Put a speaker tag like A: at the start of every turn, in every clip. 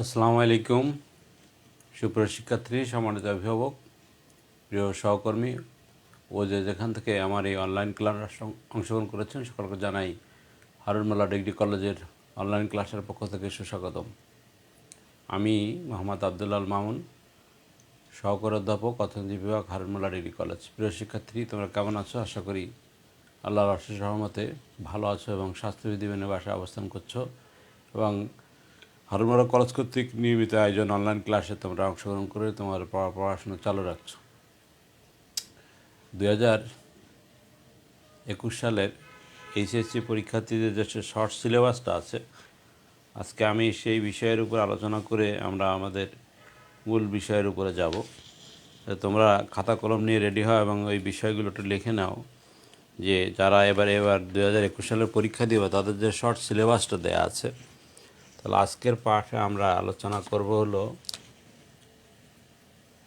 A: আসসালামু আলাইকুম সুপ্রিয় শিক্ষার্থী, সম্মানিত অভিভাবক, প্রিয় সহকর্মী ও যেখান থেকে আমার এই অনলাইন ক্লাস অংশগ্রহণ করেছেন সকলকে জানাই হারুন মোল্লা ডিগ্রি কলেজের অনলাইন ক্লাসের পক্ষ থেকে সুস্বাগতম। আমি মোহাম্মদ আবদুল্লাল মামুন, সহকারী অধ্যাপক, অর্থনীতি বিভাগ, হারুন মোল্লা ডিগ্রি কলেজ। প্রিয় শিক্ষার্থী, তোমরা কেমন আছো? আশা করি আল্লাহর অশেষ রহমতে ভালো আছো এবং স্বাস্থ্যবিধি মেনে বাসায় অবস্থান করছো এবং হারুন মোল্লা কলেজ কর্তৃক নিয়মিত আয়োজন অনলাইন ক্লাসে তোমরা অংশগ্রহণ করে তোমার পড়াশোনা চালু রাখছো। 2021 সালের এইচএসসি পরীক্ষার্থীদের যে শর্ট সিলেবাসটা আছে, আজকে আমি সেই বিষয়ের উপর আলোচনা করে আমরা আমাদের মূল বিষয়ের উপরে যাব। তোমরা খাতা কলম নিয়ে রেডি হও এবং ওই বিষয়গুলো একটু লিখে নাও যে যারা এবার 2021 সালের পরীক্ষা দিবে তাদের যে শর্ট সিলেবাসটা দেয়া আছে। তাহলে আজকের পাঠে আমরা আলোচনা করব হলো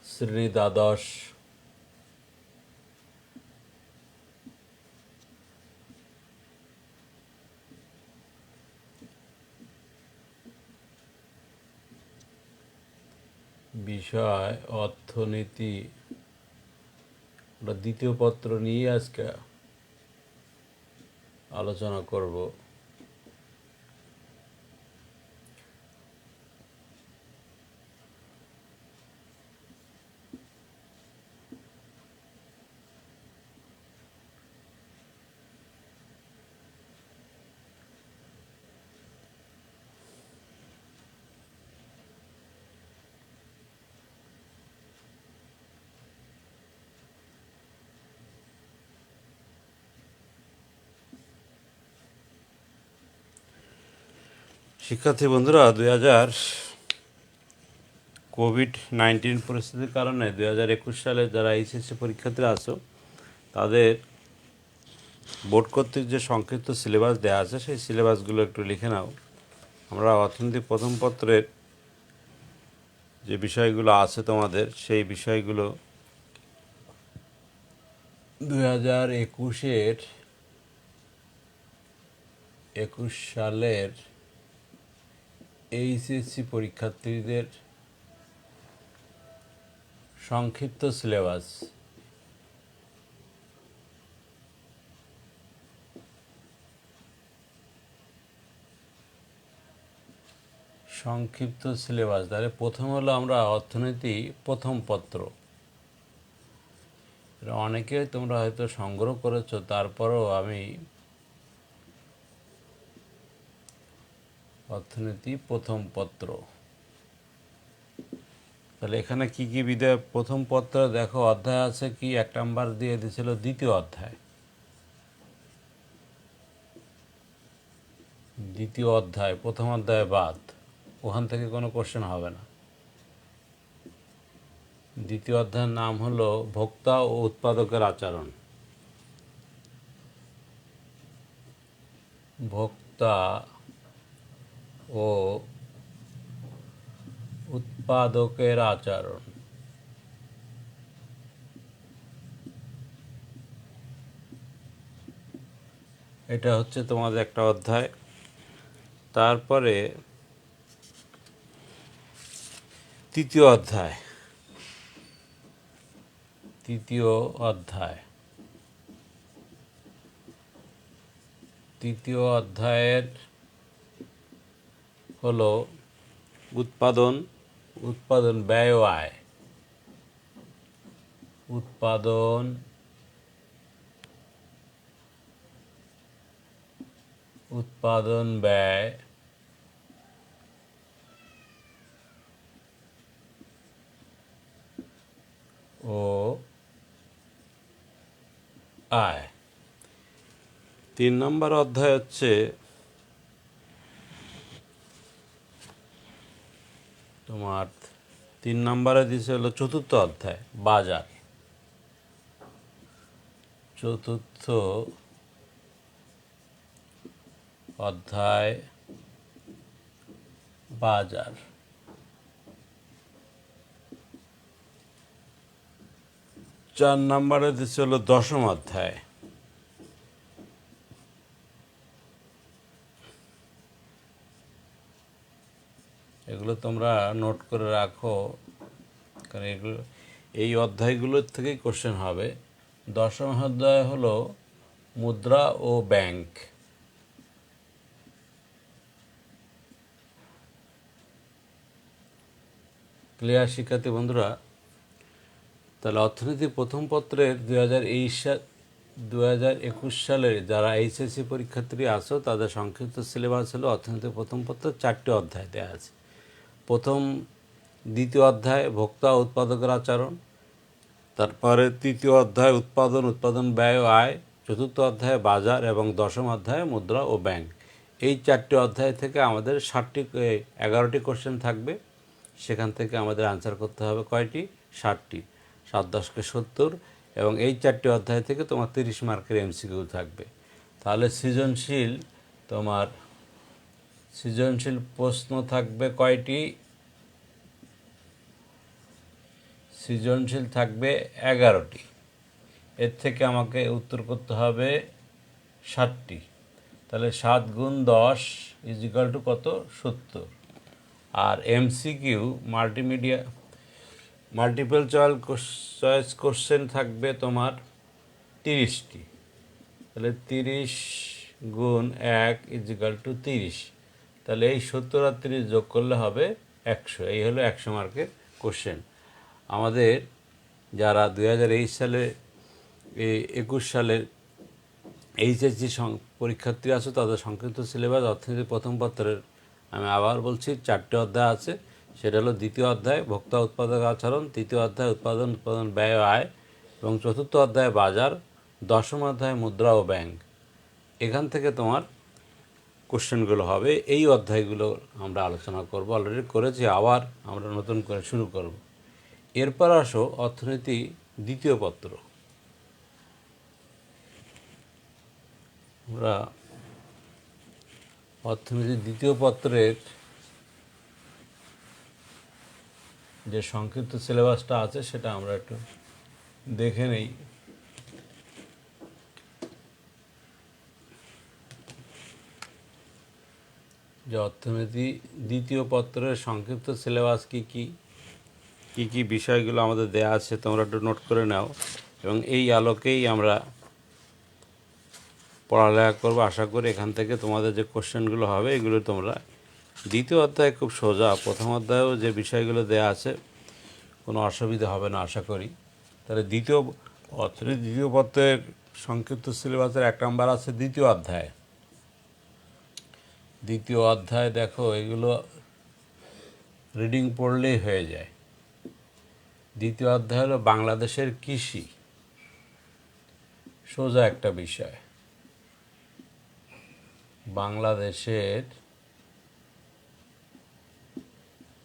A: শ্রেণী দ্বাদশ বিষয় অর্থনীতি, দ্বিতীয় পত্র নিয়ে আজকে আলোচনা করব। শিক্ষার্থী বন্ধুরা, কোভিড-19 পরিস্থিতির কারণে 2021 সালে যারা এইচএসসি পরীক্ষার্থীরা আছো তাদের বোর্ড কর্তৃক যে সংক্ষিপ্ত সিলেবাস দেওয়া আছে সেই সিলেবাসগুলো একটু লিখে নাও। আমরা অর্থনীতি প্রথম পত্রের যে বিষয়গুলো আছে তোমাদের, সেই বিষয়গুলো 2021 সালের এইচএসসি পরীক্ষার্থীদের সংক্ষিপ্ত সিলেবাস, তাহলে প্রথম হলো আমরা অর্থনীতি প্রথম পত্র। অনেকে তোমরা হয়তো সংগ্রহ করেছো, তারপরও আমি অর্থনীতি প্রথম পত্র, তাহলে এখানে কি কি বিধায় প্রথম পত্র দেখো অধ্যায় আছে কি, 1 নাম্বার দিয়ে দিয়েছিল দ্বিতীয় অধ্যায়, প্রথম অধ্যায় বাদ, ওখান থেকে কোনো কোশ্চেন হবে না। দ্বিতীয় অধ্যায়ের নাম হলো ভোক্তা ও উৎপাদকের আচরণ। ভোক্তা ও উৎপাদকের আচরণ, এটা হচ্ছে তোমাদের একটা অধ্যায়। তারপরে তৃতীয় অধ্যায়ের হলো উৎপাদন ব্যয় ও আয়। উৎপাদন ব্যয় ও আয়। 3 নম্বর অধ্যায় হচ্ছে তোমার 3 নম্বরে দিয়েছে হলো চতুর্থ অধ্যায় বাজার। চতুর্থ অধ্যায় বাজার। 4 নম্বরে দিয়েছে হলো দশম অধ্যায় এগুলো তোমরা নোট করে রাখো, কারণ এগুলো এই অধ্যায়গুলোর থেকেই কোশ্চেন হবে। 10ম অধ্যায় হলো মুদ্রা ও ব্যাংক। ক্লিয়ার শিক্ষার্থী বন্ধুরা? তাহলে অর্থনীতি প্রথম পত্রের 2021 সালের যারা এইচএসসি পরীক্ষার্থী আছো তাদের সংক্ষিপ্ত সিলেবাস হলো অর্থনীতি প্রথম পত্রের 4টি অধ্যায় দেওয়া আছে। দ্বিতীয় অধ্যায় ভোক্তা ও উৎপাদকের আচরণ, তারপরে তৃতীয় অধ্যায় উৎপাদন ব্যয় ও আয়, চতুর্থ অধ্যায়ে বাজার এবং 10ম অধ্যায়ে মুদ্রা ও ব্যাংক। এই 4টি অধ্যায় থেকে আমাদের 11টি কোশ্চেন থাকবে। সেখান থেকে আমাদের আনসার করতে হবে কয়টি? 60টি। 7 10 70, এবং এই 4টি অধ্যায় থেকে তোমার 30 মার্কের এমসিকিউ থাকবে। তাহলে সৃজনশীল প্রশ্ন থাকবে কয়টি? সৃজনশীল থাকবে 11টি। এর থেকে আমাকে উত্তর করতে হবে 60টি। তাহলে 7 × 10 = কত? 70। আর এমসিকিউ মাল্টিপল চয়েস কোশ্চেন থাকবে তোমার 30টি। তাহলে 30 × 1 = 30। তাহলে এই 70 আর 30 যোগ করলে হবে 100। এই হলো 100 মার্কের কোশ্চেন। আমাদের যারা 2021 সালের এইচএসসি পরীক্ষার্থী আছে তাদের সংক্ষিপ্ত সিলেবাস অর্থনীতি প্রথম পত্রের, আমি আবার বলছি, 4টি অধ্যায় আছে। সেটা হলো দ্বিতীয় অধ্যায় ভোক্তা উৎপাদক আচরণ, তৃতীয় অধ্যায় উৎপাদন ব্যয় ও আয়, এবং চতুর্থ অধ্যায় বাজার, 10ম অধ্যায় মুদ্রা ও ব্যাংক। এখান থেকে তোমার কোশ্চেনগুলো হবে। এই অধ্যায়গুলো আমরা আলোচনা করব, অলরেডি করেছি, আবার আমরা নতুন করে শুরু করব। এরপর আসো অর্থনীতি দ্বিতীয় পত্র। আমরা অর্থনীতি দ্বিতীয় পত্রের যে সংক্ষিপ্ত সিলেবাসটা আছে সেটা আমরা একটু দেখে নেই। যে অর্থনীতি দ্বিতীয় পত্রের সংক্ষিপ্ত সিলেবাস কী বিষয়গুলো আমাদের দেয়া আছে তোমরা একটু নোট করে নাও, এবং এই আলোকেই আমরা পড়ালেখা করবো। আশা করি এখান থেকে তোমাদের যে কোশ্চেনগুলো হবে এগুলো তোমরা, দ্বিতীয় অধ্যায় খুব সোজা, প্রথম অধ্যায়েও যে বিষয়গুলো দেয়া আছে কোনো অসুবিধা হবে না আশা করি। তাহলে দ্বিতীয় পত্রের সংক্ষিপ্ত সিলেবাসের 1 নম্বর আছে দ্বিতীয় অধ্যায়। দ্বিতীয় অধ্যায় দেখো, এগুলো রিডিং পড়লেই হয়ে যায়। দ্বিতীয় অধ্যায় হলো বাংলাদেশের কৃষি, সোজা একটা বিষয়, বাংলাদেশের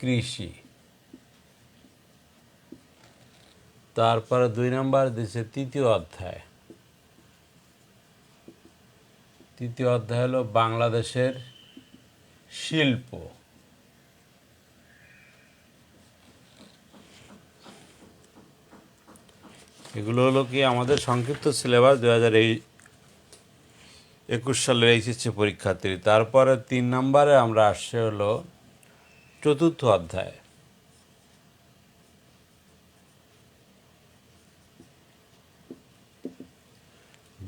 A: কৃষি। তারপরে 2 নম্বর দিচ্ছে তৃতীয় অধ্যায়। তৃতীয় অধ্যায় হলো বাংলাদেশের শিল্প। এগুলো হলো কি আমাদের সংক্ষিপ্ত সিলেবাস 2021 সালের এইচএসসি পরীক্ষার্থী। তারপরে 3 নম্বরে আমরা আসছে হলো চতুর্থ অধ্যায়।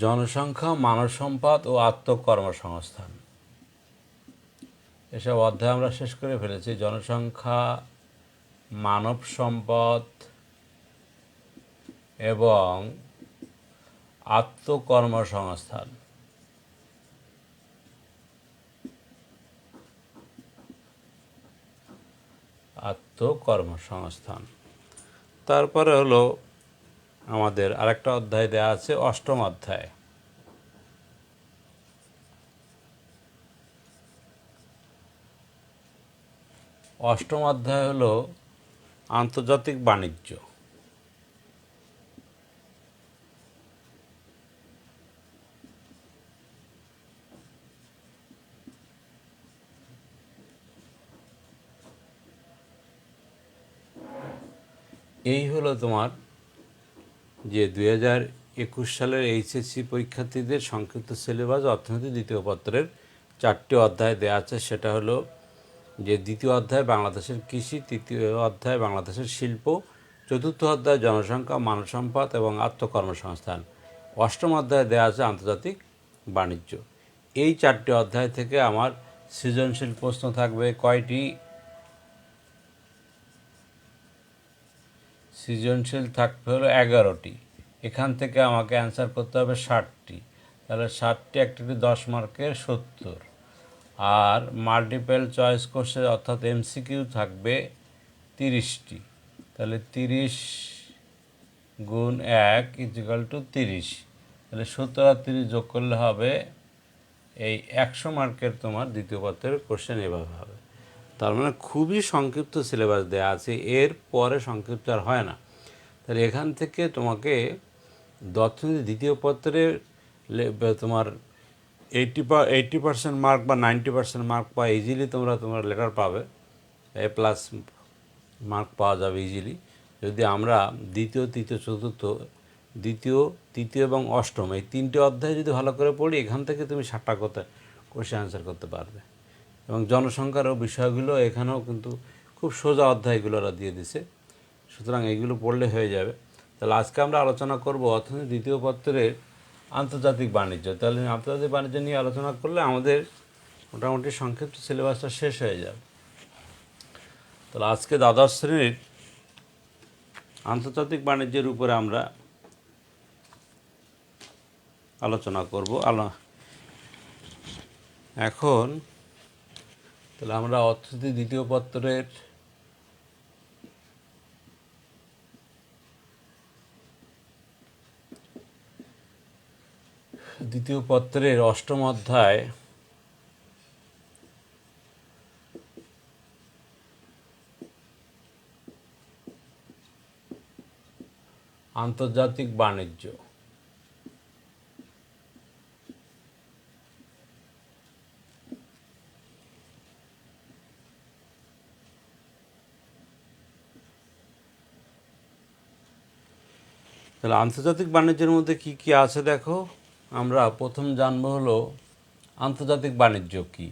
A: জনসংখ্যা, মানব সম্পদ ও আত্মকর্মসংস্থান। এসব অধ্যায় আমরা শেষ করে ফেলেছি। জনসংখ্যা, মানব সম্পদ এবং আত্মকর্মসংস্থান। তারপরে হলো আমাদের আরেকটা অধ্যায় দেওয়া আছে, 8ম অধ্যায়। অষ্টম অধ্যায় হলো আন্তর্জাতিক বাণিজ্য। এই হলো তোমার যে 2021 সালের এইচএসসি পরীক্ষার্থীদের সংক্ষিপ্ত সিলেবাস অর্থনীতি দ্বিতীয় পত্রের 4টি অধ্যায় দেওয়া আছে। সেটা হলো যে দ্বিতীয় অধ্যায় বাংলাদেশের কৃষি, তৃতীয় অধ্যায় বাংলাদেশের শিল্প, চতুর্থ অধ্যায় জনসংখ্যা, মানব সম্পদ এবং আত্মকর্মসংস্থান, অষ্টম অধ্যায়ে দেওয়া আছে আন্তর্জাতিক বাণিজ্য। এই 4টি অধ্যায় থেকে আমার সৃজনশীল প্রশ্ন থাকবে কয়টি? সৃজনশীল থাকবে হলো 11টি। এখান থেকে আমাকে অ্যান্সার করতে হবে 60টি। তাহলে 60টি একটি 10 মার্কের 70। আর মাল্টিপল চয়েস কোশ্চেন অর্থাৎ এমসিকিউ থাকবে 30টি। তাহলে 30 গুণ 1 ইজিক্যাল টু 30। তাহলে 70 আর 30 যোগ করলে হবে এই 100 মার্কের তোমার দ্বিতীয় পত্রের কোশ্চেন এভাবে হবে। তার মানে খুবই সংক্ষিপ্ত সিলেবাস দেওয়া আছে, এর পরে সংক্ষিপ্ত আর হয় না। তাহলে এখান থেকে তোমাকে অর্থনীতি দ্বিতীয় পত্রের তোমার 80% মার্ক বা 90% মার্ক পাওয়া ইজিলি তোমার লেটার পাবে, A+ মার্ক পাওয়া যাবে ইজিলি যদি আমরা দ্বিতীয়, তৃতীয়, চতুর্থ, তৃতীয় এবং অষ্টম এই 3টে অধ্যায় যদি ভালো করে পড়ি, এখান থেকে তুমি 60টা কোশ্চেন অ্যান্সার করতে পারবে। এবং জনসংখ্যারও বিষয়গুলো এখানেও কিন্তু খুব সোজা অধ্যায়গুলো ওরা দিয়ে দিছে, সুতরাং এইগুলো পড়লে হয়ে যাবে। তাহলে আজকে আমরা আলোচনা করব অর্থনীতি দ্বিতীয় পত্রের আন্তর্জাতিক বাণিজ্য। তাহলে আন্তর্জাতিক বাণিজ্য নিয়ে আলোচনা করলে আমাদের মোটামুটি সংক্ষিপ্ত সিলেবাসটা শেষ হয়ে যাবে। তাহলে আজকে দ্বাদশ শ্রেণীর আন্তর্জাতিক বাণিজ্যের উপরে আমরা আলোচনা করব। এখন তাহলে আমরা অর্থনীতি দ্বিতীয় পত্রের অষ্টম অধ্যায় আন্তর্জাতিক বাণিজ্য। তাহলে আন্তর্জাতিক বাণিজ্যের মধ্যে কি কি আছে দেখো। আমরা প্রথম জানবো হলো আন্তর্জাতিক বাণিজ্য কি।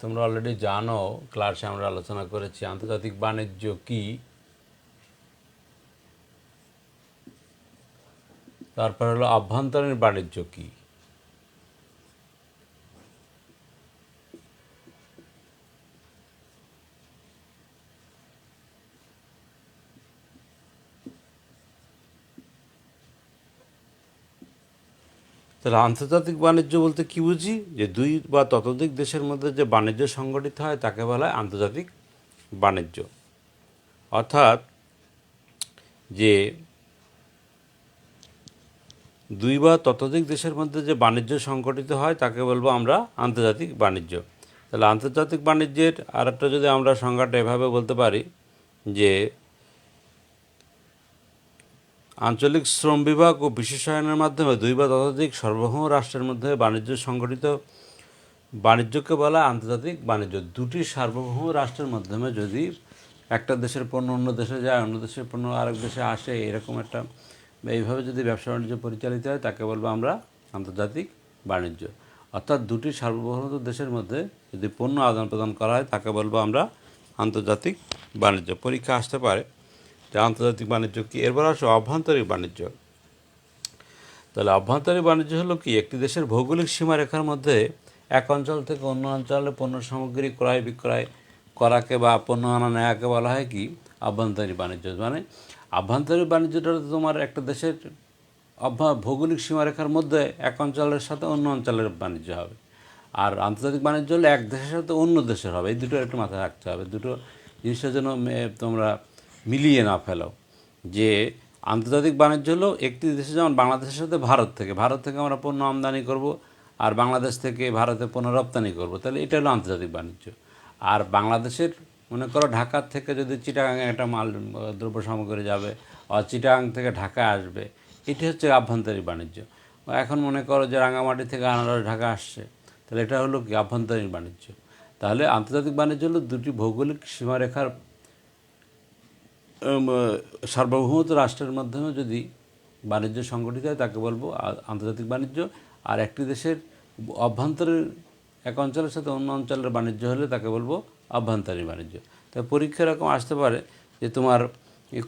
A: তোমরা অলরেডি জানো, ক্লাসে আমরা আলোচনা করেছি আন্তর্জাতিক বাণিজ্য কি। তারপর হলো আভ্যন্তরীণ বাণিজ্য কি। তাহলে আন্তর্জাতিক বাণিজ্য বলতে কি বুঝি? যে দুই বা ততোধিক দেশের মধ্যে যে বাণিজ্য সংগঠিত হয় তাকে বলা হয় আন্তর্জাতিক বাণিজ্য। অর্থাৎ যে দুই বা ততোধিক দেশের মধ্যে যে বাণিজ্য সংগঠিত হয় তাকে বলবো আমরা আন্তর্জাতিক বাণিজ্য। তাহলে আন্তর্জাতিক বাণিজ্যের আরেকটা যদি আমরা সংজ্ঞাটা এভাবে বলতে পারি যে আঞ্চলিক শ্রম বিভাগ ও বিশেষায়নের মাধ্যমে দুই বা ততোধিক সার্বভৌম রাষ্ট্রের মধ্যে বাণিজ্য সংগঠিত বাণিজ্যকে বলা আন্তর্জাতিক বাণিজ্য। দুটি সার্বভৌম রাষ্ট্রের মাধ্যমে যদি একটা দেশের পণ্য অন্য দেশে যায়, অন্য দেশের পণ্য আরেক দেশে আসে, এরকম একটা এইভাবে যদি ব্যবসা বাণিজ্য পরিচালিত হয় তাকে বলবো আমরা আন্তর্জাতিক বাণিজ্য। অর্থাৎ দুটি সার্বভৌম দেশের মধ্যে যদি পণ্য আদান প্রদান করা হয় তাকে বলবো আমরা আন্তর্জাতিক বাণিজ্য। পরীক্ষা আসতে পারে যে আন্তর্জাতিক বাণিজ্য কী। এরপর আসো অভ্যন্তরীণ বাণিজ্য। তাহলে অভ্যন্তরীণ বাণিজ্য হলো কি? একটি দেশের ভৌগোলিক সীমারেখার মধ্যে এক অঞ্চল থেকে অন্য অঞ্চলে পণ্য সামগ্রী ক্রয় বিক্রয় করাকে বা পণ্য আনা নেওয়াকে বলা হয় কি? আভ্যন্তরীণ বাণিজ্য। মানে আভ্যন্তরীণ বাণিজ্যটা তোমার একটা দেশের ভৌগোলিক সীমারেখার মধ্যে এক অঞ্চলের সাথে অন্য অঞ্চলের বাণিজ্য হবে। আর আন্তর্জাতিক বাণিজ্য হলে এক দেশের সাথে অন্য দেশের হবে। এই দুটো একটু মাথায় রাখতে হবে, দুটো জিনিসটা যেন তোমরা মিলিয়ে না ফেলো। যে আন্তর্জাতিক বাণিজ্য হলো একটি দেশে, যেমন বাংলাদেশের সাথে ভারত থেকে আমরা পণ্য আমদানি করব, আর বাংলাদেশ থেকে ভারতে পণ্য রপ্তানি করব, তাহলে এটা হলো আন্তর্জাতিক বাণিজ্য। আর বাংলাদেশের মনে করো ঢাকার থেকে যদি চিটাগাঙে একটা মাল দ্রব্য সামগ্রী যাবে, আর চিটাগাং থেকে ঢাকায় আসবে, এটি হচ্ছে আভ্যন্তরীণ বাণিজ্য। এখন মনে করো যে রাঙামাটি থেকে আনারস ঢাকা আসছে, তাহলে এটা হলো কি? আভ্যন্তরীণ বাণিজ্য। তাহলে আন্তর্জাতিক বাণিজ্য হলো দুটি ভৌগোলিক সীমারেখার সার্বভৌমত্ব রাষ্ট্রের মাধ্যমে যদি বাণিজ্য সংগঠিত হয় তাকে বলবো আন্তর্জাতিক বাণিজ্য। আর একটি দেশের অভ্যন্তরের এক অঞ্চলের সাথে অন্য অঞ্চলের বাণিজ্য হলে তাকে বলবো আভ্যন্তরীণ বাণিজ্য। তাই পরীক্ষা এরকম আসতে পারে যে তোমার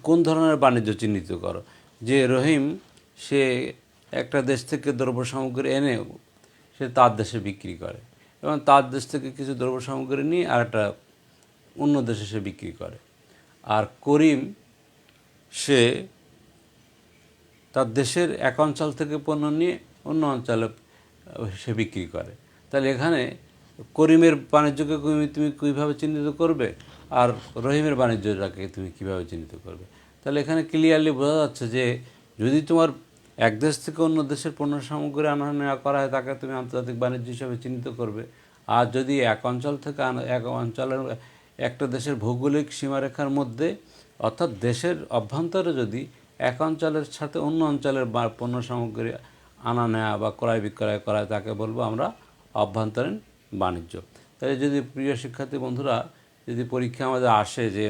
A: কোন ধরনের বাণিজ্য চিহ্নিত করো, যে রহিম সে একটা দেশ থেকে দ্রব্য সামগ্রী এনে সে তার দেশে বিক্রি করে এবং তার দেশ থেকে কিছু দ্রব্য সামগ্রী নিয়ে আর একটা অন্য দেশে সে বিক্রি করে। আর করিম সে তার দেশের এক অঞ্চল থেকে পণ্য নিয়ে অন্য অঞ্চলে সে বিক্রি করে। তাহলে এখানে করিমের বাণিজ্যকে তুমি কীভাবে চিহ্নিত করবে আর রহিমের বাণিজ্যটাকে তুমি কীভাবে চিহ্নিত করবে? তাহলে এখানে ক্লিয়ারলি বোঝা যাচ্ছে যে যদি তোমার এক দেশ থেকে অন্য দেশের পণ্য সামগ্রী আনা নেওয়া করা হয় তাকে তুমি আন্তর্জাতিক বাণিজ্য হিসাবে চিহ্নিত করবে। আর যদি এক অঞ্চল থেকে এক অঞ্চলের একটা দেশের ভৌগোলিক সীমারেখার মধ্যে অর্থাৎ দেশের অভ্যন্তরে যদি এক অঞ্চলের সাথে অন্য অঞ্চলের পণ্য সামগ্রী আনা নেওয়া বা ক্রয় বিক্রয় করা হয় তাকে বলবো আমরা অভ্যন্তরীণ বাণিজ্য। তাই যদি প্রিয় শিক্ষার্থী বন্ধুরা, যদি পরীক্ষা আমাদের আসে যে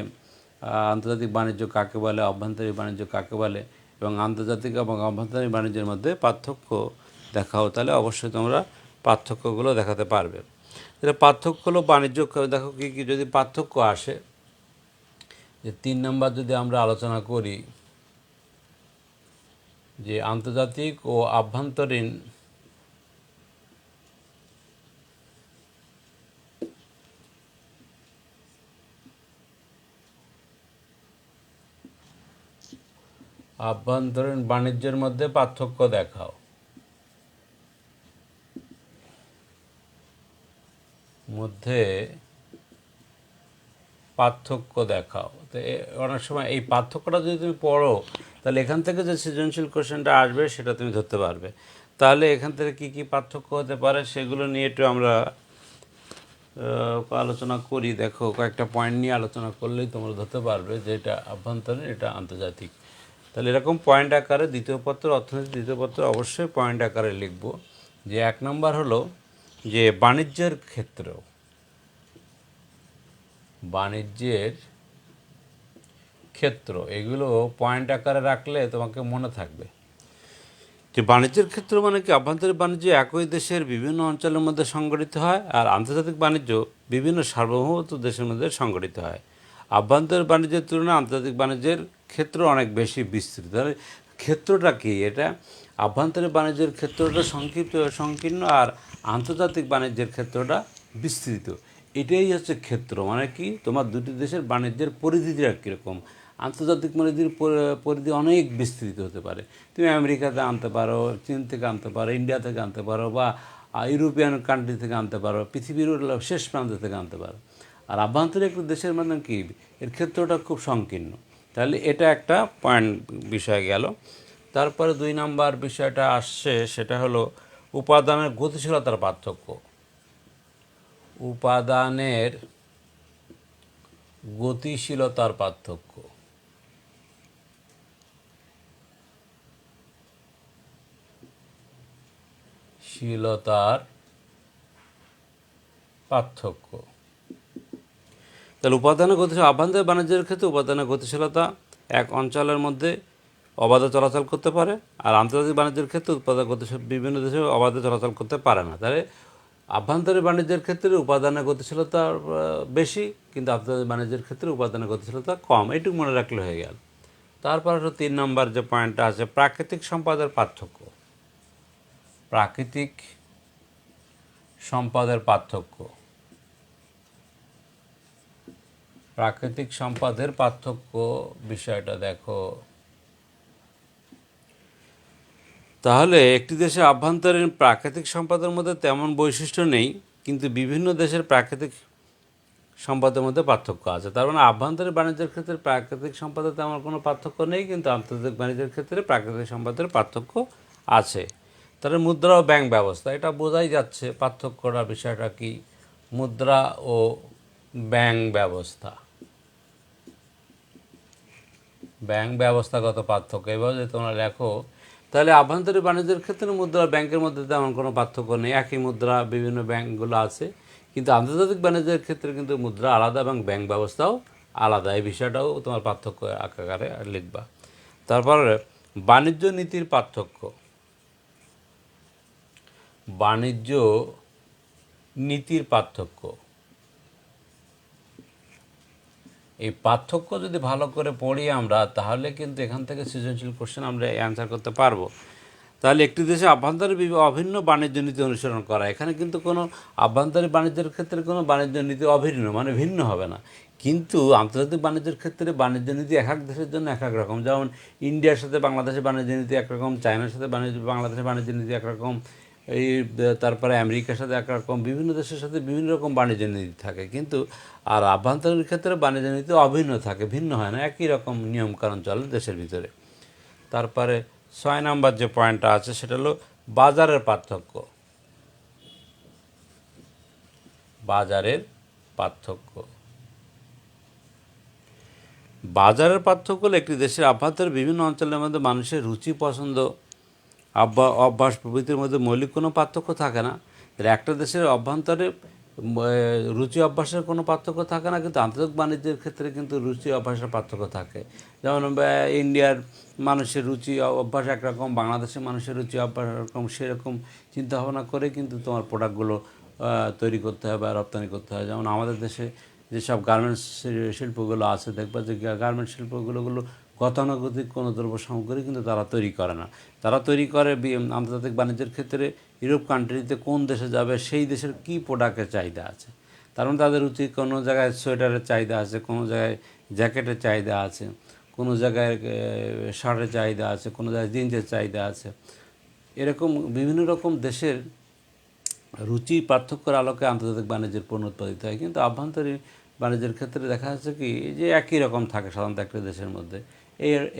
A: আন্তর্জাতিক বাণিজ্য কাকে বলে, অভ্যন্তরীণ বাণিজ্য কাকে বলে এবং আন্তর্জাতিক এবং অভ্যন্তরীণ বাণিজ্যের মধ্যে পার্থক্য দেখাও, তাহলে অবশ্যই তোমরা পার্থক্যগুলো দেখাতে পারবে। এটা পার্থক্য হলো বাণিজ্য, দেখো কী কী যদি পার্থক্য আসে, যে 3 নম্বর যদি আমরা আলোচনা করি যে আন্তর্জাতিক ও আভ্যন্তরীণ বাণিজ্যের মধ্যে পার্থক্য দেখাও। তো অনেক সময় এই পার্থক্যটা যদি তুমি পড়ো তাহলে এখান থেকে যে সৃজনশীল কোশ্চেনটা আসবে সেটা তুমি ধরতে পারবে। তাহলে এখান থেকে কি কি পার্থক্য হতে পারে সেগুলো নিয়ে একটু আমরা আলোচনা করি। দেখো কয়েকটা পয়েন্ট নিয়ে আলোচনা করলেই তোমরা ধরতে পারবে যে এটা আভ্যন্তরীণ, এটা আন্তর্জাতিক। তাহলে এরকম পয়েন্ট আকারে দ্বিতীয় পত্র, অর্থনীতি দ্বিতীয় পত্র অবশ্যই পয়েন্ট আকারে লিখব। যে 1 নম্বর হলো যে বাণিজ্যের ক্ষেত্র, এগুলো পয়েন্ট আকারে রাখলে তোমাকে মনে থাকবে যে বাণিজ্যের ক্ষেত্র মানে কি, আভ্যন্তরীণ বাণিজ্য একই দেশের বিভিন্ন অঞ্চলের মধ্যে সংগঠিত হয় আর আন্তর্জাতিক বাণিজ্য বিভিন্ন সার্বভৌমত্ব দেশের মধ্যে সংগঠিত হয়। আভ্যন্তরীণ বাণিজ্যের তুলনায় আন্তর্জাতিক বাণিজ্যের ক্ষেত্র অনেক বেশি বিস্তৃত। তাহলে ক্ষেত্রটা কি? এটা আভ্যন্তরীণ বাণিজ্যের ক্ষেত্রটা সংকীর্ণ আর আন্তর্জাতিক বাণিজ্যের ক্ষেত্রটা বিস্তৃত। এটাই হচ্ছে ক্ষেত্র মানে কি, তোমার দুটি দেশের বাণিজ্যের পরিধিটা কীরকম। আন্তর্জাতিক বাণিজ্যের পরিধি অনেক বিস্তৃত হতে পারে। তুমি আমেরিকাতে আনতে পারো, চীন থেকে আনতে পারো, ইন্ডিয়া থেকে আনতে পারো বা ইউরোপিয়ান কান্ট্রি থেকে আনতে পারো, পৃথিবীর শেষ প্রান্ত থেকে আনতে পারো। আর আভ্যন্তরীণ একটা দেশের মানে কি, এর ক্ষেত্রটা খুব সংকীর্ণ। তাহলে এটা একটা পয়েন্ট বিষয় গেল। তারপরে 2 নম্বর বিষয়টা আসছে, সেটা হলো উপাদানের গতিশীলতার পার্থক্য। উপাদানের গতিশীলতার পার্থক্য। তাহলে উপাদানের গতিশীলতা, আভ্যন্তরীণ বাণিজ্যের ক্ষেত্রে উপাদানের গতিশীলতা এক অঞ্চলের মধ্যে অবাধে চলাচল করতে পারে আর আন্তর্জাতিক বাণিজ্যের ক্ষেত্রে উৎপাদন গতিশীল বিভিন্ন দেশে অবাধে চলাচল করতে পারে না। তাহলে আভ্যন্তরীণ বাণিজ্যের ক্ষেত্রে উপাদানের গতিশীলতা বেশি, কিন্তু আন্তর্জাতিক বাণিজ্যের ক্ষেত্রে উপাদানের গতিশীলতা কম। এইটুকু মনে রাখলে হয়ে গেল। তারপর হলো 3 নম্বর যে পয়েন্টটা আছে, প্রাকৃতিক সম্পদের পার্থক্য। প্রাকৃতিক সম্পদের পার্থক্য। প্রাকৃতিক সম্পদের পার্থক্য বিষয়টা দেখো। তাহলে একটি দেশের আভ্যন্তরীণ প্রাকৃতিক সম্পদের মধ্যে তেমন বৈশিষ্ট্য নেই, কিন্তু বিভিন্ন দেশের প্রাকৃতিক সম্পদের মধ্যে পার্থক্য আছে। তার মানে আভ্যন্তরীণ বাণিজ্যের ক্ষেত্রে প্রাকৃতিক সম্পদের তেমন কোনো পার্থক্য নেই, কিন্তু আন্তর্জাতিক বাণিজ্যের ক্ষেত্রে প্রাকৃতিক সম্পদের পার্থক্য আছে। তাহলে মুদ্রা ও ব্যাংক ব্যবস্থা, এটা বোঝাই যাচ্ছে পার্থক্যটা বিষয়টা কি। মুদ্রা ও ব্যাংক ব্যবস্থা, ব্যাংক ব্যবস্থাগত পার্থক্য এবার যদি তোমরা লেখো, তাহলে আভ্যন্তরীণ বাণিজ্যের ক্ষেত্রে মুদ্রা ব্যাংকের মধ্যে তেমন কোনো পার্থক্য নেই, একই মুদ্রা বিভিন্ন ব্যাংকগুলো আছে। কিন্তু আন্তর্জাতিক বাণিজ্যের ক্ষেত্রে কিন্তু মুদ্রা আলাদা এবং ব্যাংক ব্যবস্থাও আলাদা। এই বিষয়টাও তোমার পার্থক্য আকারে লিখবা। তারপরে বাণিজ্য নীতির পার্থক্য। বাণিজ্য নীতির পার্থক্য। এই পার্থক্য যদি ভালো করে পড়ি আমরা, তাহলে কিন্তু এখান থেকে সৃজনশীল কোশ্চেন আমরা অ্যান্সার করতে পারবো। তাহলে একটি দেশে আভ্যন্তরীণ অভিন্ন বাণিজ্য নীতি অনুসরণ করা, এখানে কিন্তু কোনো আভ্যন্তরীণ বাণিজ্যের ক্ষেত্রে কোনো বাণিজ্য নীতি অভিন্ন মানে ভিন্ন হবে না, কিন্তু আন্তর্জাতিক বাণিজ্যের ক্ষেত্রে বাণিজ্য নীতি এক এক দেশের জন্য এক এক রকম। যেমন ইন্ডিয়ার সাথে বাংলাদেশের বাণিজ্য নীতি একরকম, চায়নার সাথে বাংলাদেশের বাণিজ্য নীতি একরকম, এই তারপরে আমেরিকার সাথে একরকম, বিভিন্ন দেশের সাথে বিভিন্ন রকম বাণিজ্য নীতি থাকে, কিন্তু আর আভ্যন্তরীণ ক্ষেত্রে বাণিজ্য নীতি অভিন্ন থাকে, ভিন্ন হয় না, একই রকম নিয়মকানুন চলে দেশের ভিতরে। তারপরে 6 নম্বর যে পয়েন্টটা আছে সেটা হলো বাজারের পার্থক্য। বাজারের পার্থক্য, বাজারের পার্থক্য হলো একটি দেশের আভ্যন্তরে বিভিন্ন অঞ্চলের মধ্যে মানুষের রুচি, পছন্দ, অভ্যাস প্রভৃতির মধ্যে মৌলিক কোনো পার্থক্য থাকে না। তাহলে একটা দেশের অভ্যন্তরে রুচি অভ্যাসের কোনো পার্থক্য থাকে না, কিন্তু আন্তর্জাতিক বাণিজ্যের ক্ষেত্রে কিন্তু রুচি অভ্যাসের পার্থক্য থাকে। যেমন ইন্ডিয়ার মানুষের রুচি অভ্যাস একরকম, বাংলাদেশের মানুষের রুচি অভ্যাস একরকম, সেরকম চিন্তাভাবনা করে কিন্তু তোমার প্রোডাক্টগুলো তৈরি করতে হয় বা রপ্তানি করতে হয়। যেমন আমাদের দেশে যেসব গার্মেন্টস শিল্পগুলো আছে, দেখবা যে গার্মেন্টস শিল্পগুলো গতানুগতিক কোনো দ্রব্য সামগ্রী কিন্তু তারা তৈরি করে না, তারা তৈরি করে আন্তর্জাতিক বাণিজ্যের ক্ষেত্রে ইউরোপ কান্ট্রিতে কোন দেশে যাবে সেই দেশের কী প্রোডাক্টের চাহিদা আছে, তার মানে তাদের উচিত কোনো জায়গায় সোয়েটারের চাহিদা আছে, কোনো জায়গায় জ্যাকেটের চাহিদা আছে, কোনো জায়গায় শার্টের চাহিদা আছে, কোনো জায়গায় জিন্সের চাহিদা আছে, এরকম বিভিন্ন রকম দেশের রুচি পার্থক্যের আলোকে আন্তর্জাতিক বাণিজ্যের পণ্য উৎপাদিত হয়। কিন্তু আভ্যন্তরীণ বাণিজ্যের ক্ষেত্রে দেখা যাচ্ছে কি যে একই রকম থাকে সাধারণত একটা দেশের মধ্যে,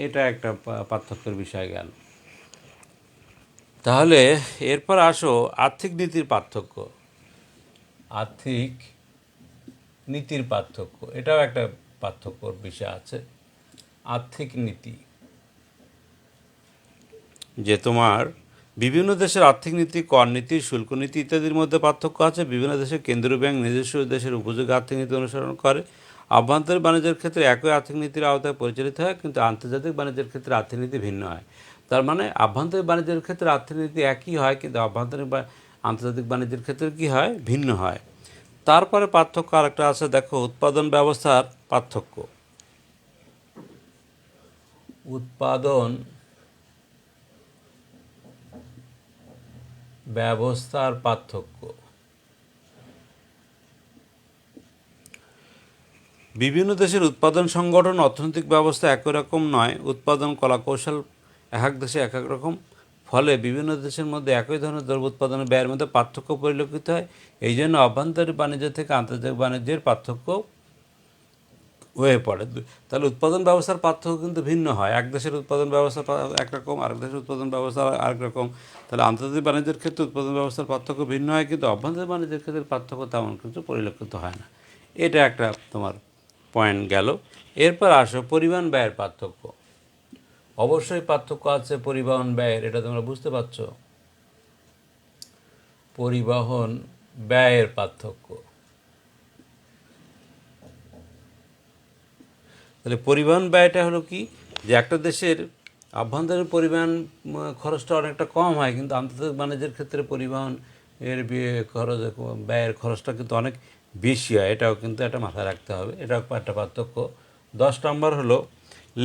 A: এটা একটা পার্থক্যের বিষয় গেল। তাহলে এরপর আসো আর্থিক নীতির পার্থক্য। আর্থিক নীতির পার্থক্য, এটাও একটা পার্থক্যর বিষয় আছে। আর্থিক নীতি, যে তোমার বিভিন্ন দেশের আর্থিক নীতি, কর নীতি, শুল্ক নীতি ইত্যাদির মধ্যে পার্থক্য আছে। বিভিন্ন দেশের কেন্দ্রীয় ব্যাংক নিজস্ব দেশের উপযোগী আর্থিক নীতি অনুসরণ করে। আভ্যন্তরীণ বাণিজ্যের ক্ষেত্রে একই আর্থিক নীতির আওতায় পরিচালিত হয়, কিন্তু আন্তর্জাতিক বাণিজ্যের ক্ষেত্রে আর্থিক নীতি ভিন্ন হয়। তার মানে আভ্যন্তরীণ বাণিজ্যের ক্ষেত্রে আর্থিক নীতি একই হয়, কিন্তু আভ্যন্তরীণ বা আন্তর্জাতিক বাণিজ্যের ক্ষেত্রে কী হয়, ভিন্ন হয়। তারপরে পার্থক্য আরেকটা আছে, দেখো উৎপাদন ব্যবস্থার পার্থক্য। উৎপাদন ব্যবস্থার পার্থক্য, বিভিন্ন দেশের উৎপাদন সংগঠন, অর্থনৈতিক ব্যবস্থা একই রকম নয়। উৎপাদন কলাকৌশল এক এক দেশে এক এক রকম, ফলে বিভিন্ন দেশের মধ্যে একই ধরনের দ্রব্য উৎপাদনের ব্যয়ের মধ্যে পার্থক্য পরিলক্ষিত হয়। এই জন্য অভ্যন্তরীণ বাণিজ্য থেকে আন্তর্জাতিক বাণিজ্যের পার্থক্য হয়ে পড়ে। তাহলে উৎপাদন ব্যবস্থার পার্থক্য কিন্তু ভিন্ন হয়, এক দেশের উৎপাদন ব্যবস্থা একরকম, আরেক দেশের উৎপাদন ব্যবস্থা আরেক রকম। তাহলে আন্তর্জাতিক বাণিজ্যের ক্ষেত্রে উৎপাদন ব্যবস্থার পার্থক্য ভিন্ন হয়, কিন্তু অভ্যন্তরীণ বাণিজ্যের ক্ষেত্রে পার্থক্য তেমন কিন্তু পরিলক্ষিত হয় না। এটা একটা তোমার পয়েন্ট গেল। এরপর আসো পরিবহন ব্যয়ের পার্থক্য। অবশ্যই পার্থক্য আছে পরিবহন ব্যয়ের, এটা তোমরা বুঝতে পারছো। পরিবহন ব্যয়ের পার্থক্য, তাহলে পরিবহন ব্যয়টা হলো কি, যে একটা দেশের আভ্যন্তরীণ পরিবহন খরচটা অনেকটা কম হয়, কিন্তু আন্তর্জাতিক বাণিজ্যের ক্ষেত্রে পরিবহন এর খরচ, ব্যয়ের খরচটা কিন্তু অনেক বেশি হয়, এটাও কিন্তু একটা মাথায় রাখতে হবে, এটাও একটা পার্থক্য। 10 নম্বর হলো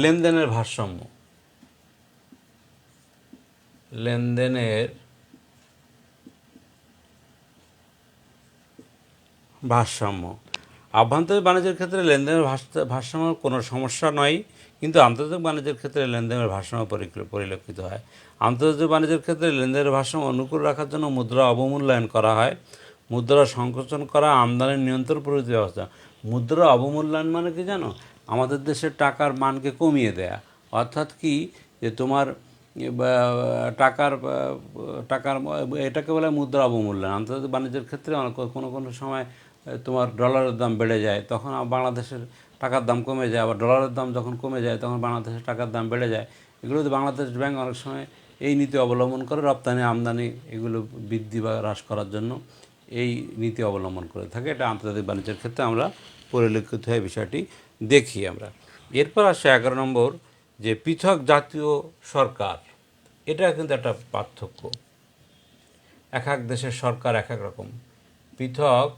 A: লেনদেনের ভারসাম্য। লেনদেনের ভারসাম্য, আভ্যন্তরীণ বাণিজ্যের ক্ষেত্রে লেনদেনের ভারসাম্য কোনো সমস্যা নয়, কিন্তু আন্তর্জাতিক বাণিজ্যের ক্ষেত্রে লেনদেনের ভারসাম্য পরিলক্ষিত হয়। আন্তর্জাতিক বাণিজ্যের ক্ষেত্রে লেনদেনের ভারসাম্য অনুকূল রাখার জন্য মুদ্রা অবমূল্যায়ন করা হয়, মুদ্রা সংকোচন করা, আমদানির নিয়ন্ত্রণ প্রভৃতি ব্যবস্থা। মুদ্রা অবমূল্যায়ন মানে কি জানো, আমাদের দেশের টাকার মানকে কমিয়ে দেয়া, অর্থাৎ কি যে তোমার টাকার টাকার এটাকে বলে মুদ্রা অবমূল্যায়ন। আন্তর্জাতিক বাণিজ্যের ক্ষেত্রে কোনো কোনো সময় তোমার ডলারের দাম বেড়ে যায়, তখন বাংলাদেশের টাকার দাম কমে যায়, আবার ডলারের দাম যখন কমে যায় তখন বাংলাদেশের টাকার দাম বেড়ে যায়। এগুলোতে বাংলাদেশ ব্যাংক অনেক সময় এই নীতি অবলম্বন করে, রপ্তানি আমদানি এগুলো বৃদ্ধি বা হ্রাস করার জন্য এই নীতি অবলম্বন করে থাকে। এটা আন্তর্জাতিক বাণিজ্যের ক্ষেত্রে আমরা পরিলক্ষিত হয়ে বিষয়টি দেখি আমরা। এরপর আসে 11 নম্বর, যে পৃথক জাতীয় সরকার। এটা কিন্তু একটা পার্থক্য, এক এক দেশের সরকার এক এক রকম। পৃথক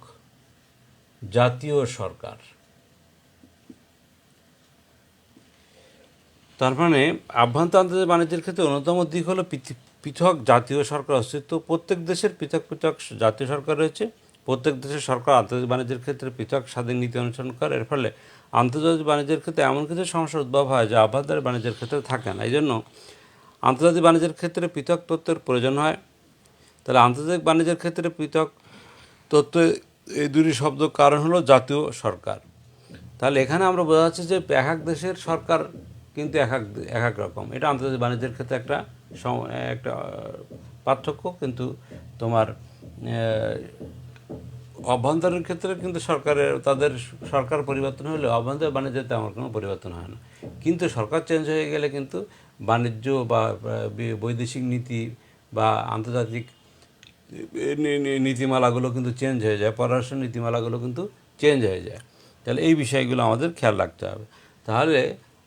A: জাতীয় সরকার। তার মানে আভ্যন্তর আন্তর্জাতিক বাণিজ্যের ক্ষেত্রে অন্যতম দিক হলো পৃথক জাতীয় সরকার অস্তিত্ব। প্রত্যেক দেশের পৃথক পৃথক জাতীয় সরকার রয়েছে। প্রত্যেক দেশের সরকার আন্তর্জাতিক বাণিজ্যের ক্ষেত্রে পৃথক স্বাধীন নীতি অনুসরণ করে। এর ফলে আন্তর্জাতিক বাণিজ্যের ক্ষেত্রে এমন কিছু সমস্যার উদ্ভব হয় যা আভ্যন্তরীণ বাণিজ্যের ক্ষেত্রে থাকে না। এই জন্য আন্তর্জাতিক বাণিজ্যের ক্ষেত্রে পৃথক তথ্যের প্রয়োজন হয়। তাহলে আন্তর্জাতিক বাণিজ্যের ক্ষেত্রে পৃথক তথ্য, এই দুটি শব্দ কারণ হলো জাতীয় সরকার। তাহলে এখানে আমরা বোঝা যাচ্ছে যে এক এক দেশের সরকার কিন্তু এক এক রকম। এটা আন্তর্জাতিক বাণিজ্যের ক্ষেত্রে একটা একটা পার্থক্য। কিন্তু তোমার অভ্যন্তরের ক্ষেত্রে কিন্তু তাদের সরকার পরিবর্তন হলে অভ্যন্তরীণ বাণিজ্যে তেমন কোনো পরিবর্তন হয় না। কিন্তু সরকার চেঞ্জ হয়ে গেলে কিন্তু বাণিজ্য বা বৈদেশিক নীতি বা আন্তর্জাতিক নীতিমালাগুলো কিন্তু চেঞ্জ হয়ে যায়, পররাষ্ট্র নীতিমালাগুলো কিন্তু চেঞ্জ হয়ে যায়। তাহলে এই বিষয়গুলো আমাদের খেয়াল রাখতে হবে। তাহলে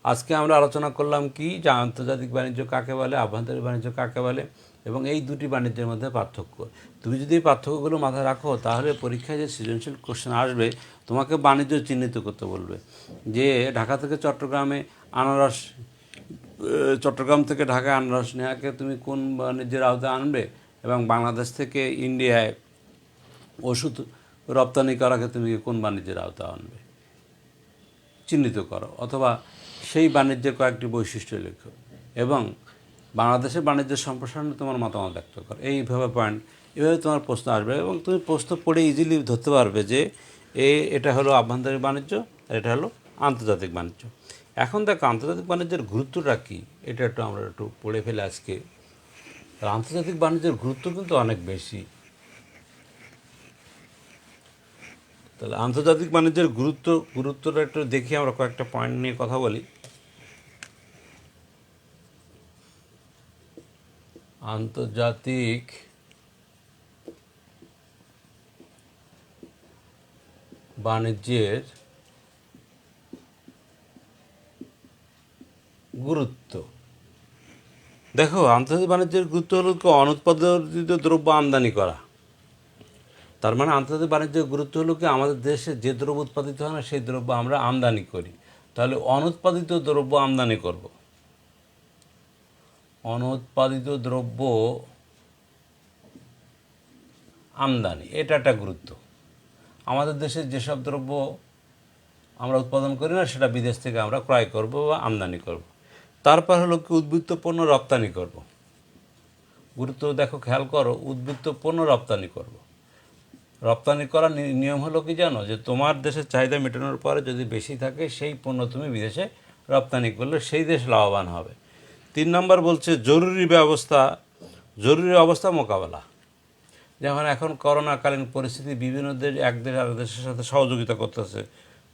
A: আজকে আমরা আলোচনা করলাম কি, যে আন্তর্জাতিক বাণিজ্য কাকে বলে, আভ্যন্তরীণ বাণিজ্য কাকে বলে, এবং এই দুটি বাণিজ্যের মধ্যে পার্থক্য। তুমি যদি এই পার্থক্যগুলো মাথায় রাখো তাহলে পরীক্ষায় যে সৃজনশীল কোশ্চেন আসবে তোমাকে বাণিজ্য চিহ্নিত করতে বলবে, যে ঢাকা থেকে চট্টগ্রামে আনারস, চট্টগ্রাম থেকে ঢাকায় আনারস নেওয়াকে তুমি কোন বাণিজ্যের আওতায় আনবে, এবং বাংলাদেশ থেকে ইন্ডিয়ায় ওষুধ রপ্তানি করাকে তুমি কোন বাণিজ্যের আওতায় আনবে, চিহ্নিত করো। অথবা সেই বাণিজ্যের কয়েকটি বৈশিষ্ট্য লেখো এবং বাংলাদেশের বাণিজ্যের সম্প্রসারণে তোমার মতামত ব্যক্ত করো। এইভাবে পয়েন্ট, এভাবে তোমার প্রশ্ন আসবে এবং তুমি প্রশ্ন পড়ে ইজিলি ধরতে পারবে যে এটা হলো আভ্যন্তরীণ বাণিজ্য আর এটা হলো আন্তর্জাতিক বাণিজ্য। এখন দেখো আন্তর্জাতিক বাণিজ্যের গুরুত্বটা কী, এটা আমরা একটু পড়ে ফেলে আজকে। আন্তর্জাতিক বাণিজ্যের গুরুত্ব কিন্তু অনেক বেশি। তাহলে আন্তর্জাতিক বাণিজ্যের গুরুত্বটা একটু দেখি, আমরা কয়েকটা পয়েন্ট নিয়ে কথা বলি। আন্তর্জাতিক বাণিজ্যের গুরুত্ব, দেখো আন্তর্জাতিক বাণিজ্যের গুরুত্ব হলো অনুৎপাদিত দ্রব্য আমদানি করা। তার মানে আন্তর্জাতিক বাণিজ্যের গুরুত্ব হলো কি, আমাদের দেশে যে দ্রব্য উৎপাদিত হয় না সেই দ্রব্য আমরা আমদানি করি। তাহলে অনুৎপাদিত দ্রব্য আমদানি করব, অনুৎপাদিত দ্রব্য আমদানি, এটা একটা গুরুত্ব। আমাদের দেশে যেসব দ্রব্য আমরা উৎপাদন করি না সেটা বিদেশ থেকে আমরা ক্রয় করব বা আমদানি করব। তারপর হলো কি, উদ্বৃত্ত পণ্য রপ্তানি করব। গুরুত্ব দেখো, খেয়াল করো, উদ্বৃত্ত পণ্য রপ্তানি করব। রপ্তানি করার নিয়ম হলো কি জানো, যে তোমার দেশের চাহিদা মেটানোর পরে যদি বেশি থাকে সেই পণ্য তুমি বিদেশে রপ্তানি করলে সেই দেশ লাভবান হবে। 3 নম্বর বলছে জরুরি অবস্থা মোকাবেলা। যেমন এখন করোনাকালীন পরিস্থিতি, বিভিন্ন দেশ এক দেশ আরেক দেশের সাথে সহযোগিতা করতেছে,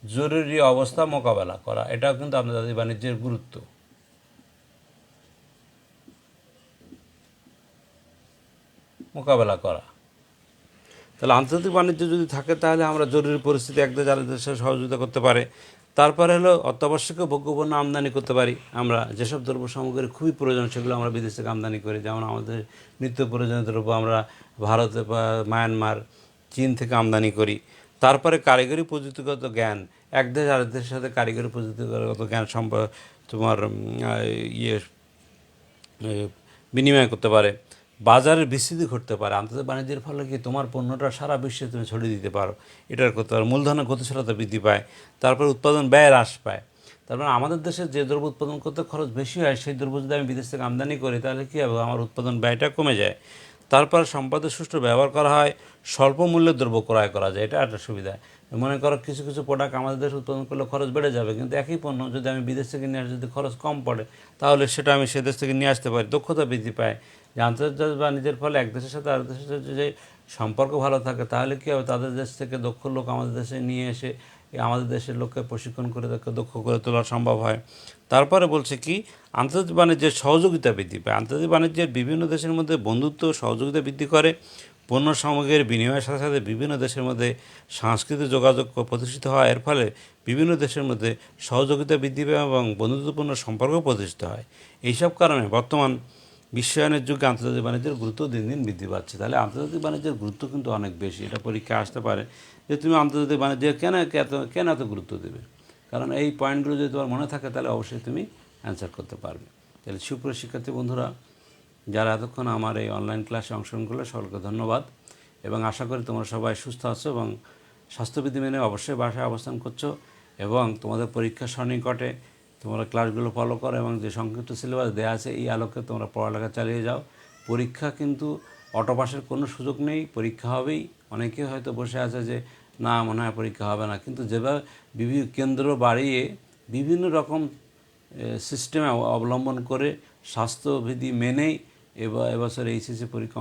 A: জরুরি অবস্থা মোকাবেলা করা, এটাও কিন্তু আন্তর্জাতিক বাণিজ্যের গুরুত্ব। মোকাবেলা করা, তাহলে আন্তর্জাতিক বাণিজ্য যদি থাকে তাহলে আমরা জরুরি পরিস্থিতি এক দেশ আরেক দেশের সহযোগিতা করতে পারে। তারপরে হলো অত্যাবশ্যকীয় ভোগ্যপণ্য আমদানি করতে পারি। আমরা যেসব দ্রব্য সামগ্রী খুবই প্রয়োজন সেগুলো আমরা বিদেশ থেকে আমদানি করি। যেমন আমাদের নিত্য প্রয়োজনীয় দ্রব্য আমরা ভারত বা মায়ানমার, চীন থেকে আমদানি করি। তারপরে কারিগরি প্রযুক্তিগত জ্ঞান, এক দেশ আরেক দেশের সাথে কারিগরি প্রযুক্তিগত জ্ঞান তোমার বিনিময় করতে পারে। বাজারের বিস্তৃতি ঘটতে পারে। আন্তর্জাতিক বাণিজ্যের ফলে কি তোমার পণ্যটা সারা বিশ্বে তুমি ছড়িয়ে দিতে পারো, এটার করতে পারো। মূলধনের গতিশীলতা বৃদ্ধি পায়, তারপর উৎপাদন ব্যয় হ্রাস পায়। তারপরে আমাদের দেশে যে দ্রব্য উৎপাদন করতে খরচ বেশি হয় সেই দ্রব্য যদি আমি বিদেশ থেকে আমদানি করি তাহলে কী হবে, আমার উৎপাদন ব্যয়টা কমে যায়। তারপর সম্পদের সুষ্ঠু ব্যবহার করা হয়, স্বল্প মূল্যের দ্রব্য ক্রয় করা যায়, এটা একটা সুবিধা। মনে করো কিছু কিছু প্রোডাক্ট আমাদের দেশে উৎপাদন করলে খরচ বেড়ে যাবে, কিন্তু একই পণ্য যদি আমি বিদেশ থেকে নিয়ে আসি, যদি খরচ কম পড়ে তাহলে সেটা আমি সে দেশ থেকে নিয়ে আসতে পারি, দক্ষতা বৃদ্ধি পায়। যে আন্তর্জাতিক বাণিজ্যের ফলে এক দেশের সাথে আরেক দেশের সাথে যে সম্পর্ক ভালো থাকে তাহলে কী হবে, তাদের দেশ থেকে দক্ষ লোক আমাদের দেশে নিয়ে এসে আমাদের দেশের লোককে প্রশিক্ষণ করে তাকে দক্ষ করে তোলা সম্ভব হয়। তারপরে বলছে কি, আন্তর্জাতিক বাণিজ্যের সহযোগিতা বৃদ্ধি পায়। আন্তর্জাতিক বাণিজ্যের বিভিন্ন দেশের মধ্যে বন্ধুত্ব সহযোগিতা বৃদ্ধি করে। পণ্য সামগ্রীর বিনিময়ের সাথে সাথে বিভিন্ন দেশের মধ্যে সাংস্কৃতিক যোগাযোগ প্রতিষ্ঠিত হয়। এর ফলে বিভিন্ন দেশের মধ্যে সহযোগিতা বৃদ্ধি পায় এবং বন্ধুত্বপূর্ণ সম্পর্ক প্রতিষ্ঠিত হয়। এইসব কারণে বর্তমান বিশ্বায়নের যুগে আন্তর্জাতিক বাণিজ্যের গুরুত্ব দিন দিন বৃদ্ধি পাচ্ছে। তাহলে আন্তর্জাতিক বাণিজ্যের গুরুত্ব কিন্তু অনেক বেশি। এটা পরীক্ষায় আসতে পারে যে তুমি আন্তর্জাতিক বাণিজ্যের কেন এত গুরুত্ব দেবে। কারণ এই পয়েন্টগুলো যদি তোমার মনে থাকে তাহলে অবশ্যই তুমি অ্যান্সার করতে পারবে। তাহলে সুপ্রিয় শিক্ষার্থী বন্ধুরা, যারা এতক্ষণ আমার এই অনলাইন ক্লাসে অংশগ্রহণ করলে সকলকে ধন্যবাদ, এবং আশা করি তোমরা সবাই সুস্থ আছো এবং স্বাস্থ্যবিধি মেনে অবশ্যই বাসায় অবস্থান করছো, এবং তোমাদের পরীক্ষা সন্নিকটে তোমরা ক্লাসগুলো ফলো করো এবং যে সংক্ষিপ্ত সিলেবাস দেওয়া আছে এই আলোকে তোমরা পড়ালেখা চালিয়ে যাও। পরীক্ষা কিন্তু অটো পাসের কোনো সুযোগ নেই, পরীক্ষা হবেই। অনেকে হয়তো বসে আছে যে না মনে হয় পরীক্ষা হবে না, কিন্তু যেভাবে বিভিন্ন কেন্দ্র বাড়িয়ে বিভিন্ন রকম সিস্টেম অবলম্বন করে স্বাস্থ্যবিধি মেনেই এবছর এইচএসসি পরীক্ষা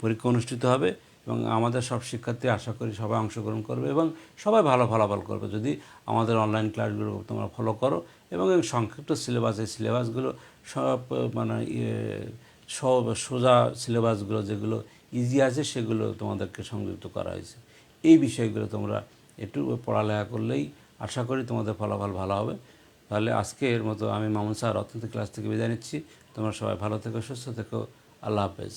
A: পরীক্ষা অনুষ্ঠিত হবে, এবং আমাদের সব শিক্ষার্থী আশা করি সবাই অংশগ্রহণ করবে এবং সবাই ভালো ফলাফল করবে যদি আমাদের অনলাইন ক্লাসগুলো তোমরা ফলো করো। এবং এই সংক্ষিপ্ত সিলেবাস, এই সিলেবাসগুলো সব মানে সোজা সিলেবাসগুলো যেগুলো ইজি আছে সেগুলো তোমাদেরকে সংযুক্ত করা হয়েছে। এই বিষয়গুলো তোমরা একটু পড়ালেখা করলেই আশা করি তোমাদের ফলাফল ভালো হবে। তাহলে আজকের মতো আমি মামুন স্যার অর্থনীতি ক্লাস থেকে বিদায় নিচ্ছি। তোমরা সবাই ভালো থেকো, সুস্থ থেকো। আল্লাহ হাফেজ।